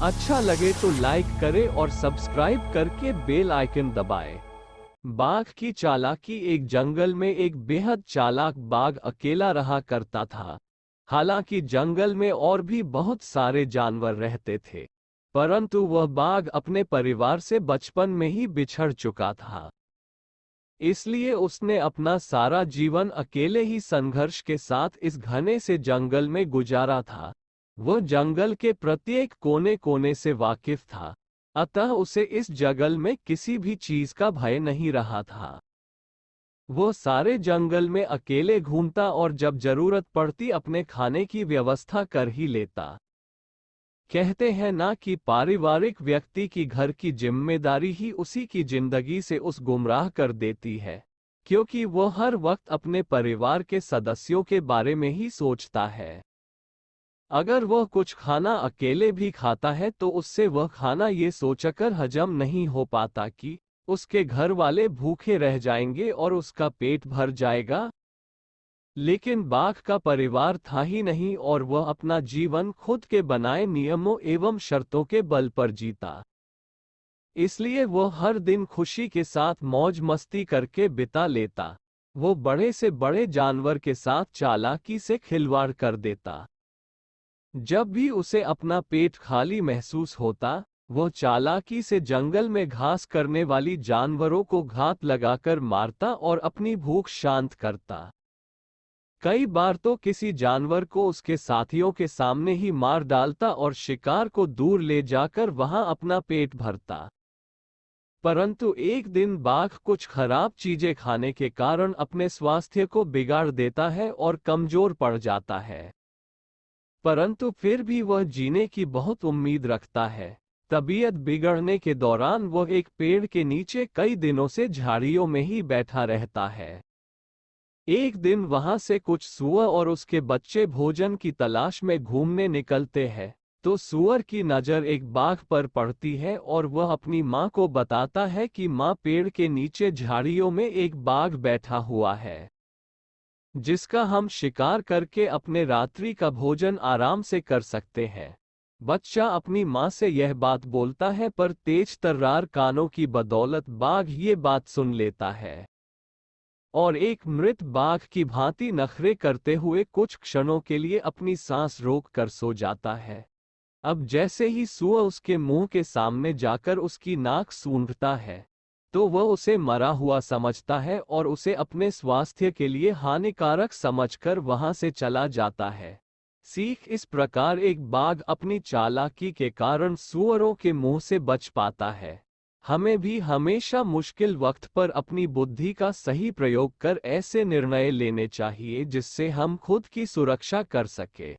अच्छा लगे तो लाइक करें और सब्सक्राइब करके बेल आइकन दबाएं। बाघ की चालाकी। एक जंगल में एक बेहद चालाक बाघ अकेला रहा करता था। हालांकि जंगल में और भी बहुत सारे जानवर रहते थे, परंतु वह बाघ अपने परिवार से बचपन में ही बिछड़ चुका था। इसलिए उसने अपना सारा जीवन अकेले ही संघर्ष के साथ इस घने से जंगल में गुजारा था। वह जंगल के प्रत्येक कोने कोने से वाकिफ था, अतः उसे इस जंगल में किसी भी चीज का भय नहीं रहा था। वो सारे जंगल में अकेले घूमता और जब जरूरत पड़ती अपने खाने की व्यवस्था कर ही लेता। कहते हैं ना कि पारिवारिक व्यक्ति की घर की जिम्मेदारी ही उसी की जिंदगी से उस गुमराह कर देती है, क्योंकि वो हर वक्त अपने परिवार के सदस्यों के बारे में ही सोचता है। अगर वह कुछ खाना अकेले भी खाता है तो उससे वह खाना ये सोचकर हजम नहीं हो पाता कि उसके घर वाले भूखे रह जाएंगे और उसका पेट भर जाएगा। लेकिन बाघ का परिवार था ही नहीं और वह अपना जीवन खुद के बनाए नियमों एवं शर्तों के बल पर जीता। इसलिए वह हर दिन खुशी के साथ मौज मस्ती करके बिता लेता। वो बड़े से बड़े जानवर के साथ चालाकी से खिलवाड़ कर देता। जब भी उसे अपना पेट खाली महसूस होता, वह चालाकी से जंगल में घास करने वाली जानवरों को घात लगाकर मारता और अपनी भूख शांत करता। कई बार तो किसी जानवर को उसके साथियों के सामने ही मार डालता और शिकार को दूर ले जाकर वहां अपना पेट भरता। परंतु एक दिन बाघ कुछ खराब चीजें खाने के कारण अपने स्वास्थ्य को बिगाड़ देता है और कमजोर पड़ जाता है। परंतु फिर भी वह जीने की बहुत उम्मीद रखता है। तबीयत बिगड़ने के दौरान वह एक पेड़ के नीचे कई दिनों से झाड़ियों में ही बैठा रहता है। एक दिन वहां से कुछ सूअर और उसके बच्चे भोजन की तलाश में घूमने निकलते हैं, तो सूअर की नजर एक बाघ पर पड़ती है और वह अपनी मां को बताता है कि मां, पेड़ के नीचे झाड़ियों में एक बाघ बैठा हुआ है, जिसका हम शिकार करके अपने रात्रि का भोजन आराम से कर सकते हैं। बच्चा अपनी मां से यह बात बोलता है, पर तेज तर्रार कानों की बदौलत बाघ ये बात सुन लेता है और एक मृत बाघ की भांति नखरे करते हुए कुछ क्षणों के लिए अपनी सांस रोक कर सो जाता है। अब जैसे ही सूअर उसके मुंह के सामने जाकर उसकी नाक सूंघता है, तो वह उसे मरा हुआ समझता है और उसे अपने स्वास्थ्य के लिए हानिकारक समझकर वहां से चला जाता है। सीख इस प्रकार एक बाघ अपनी चालाकी के कारण सूअरों के मुंह से बच पाता है। हमें भी हमेशा मुश्किल वक्त पर अपनी बुद्धि का सही प्रयोग कर ऐसे निर्णय लेने चाहिए जिससे हम खुद की सुरक्षा कर सके।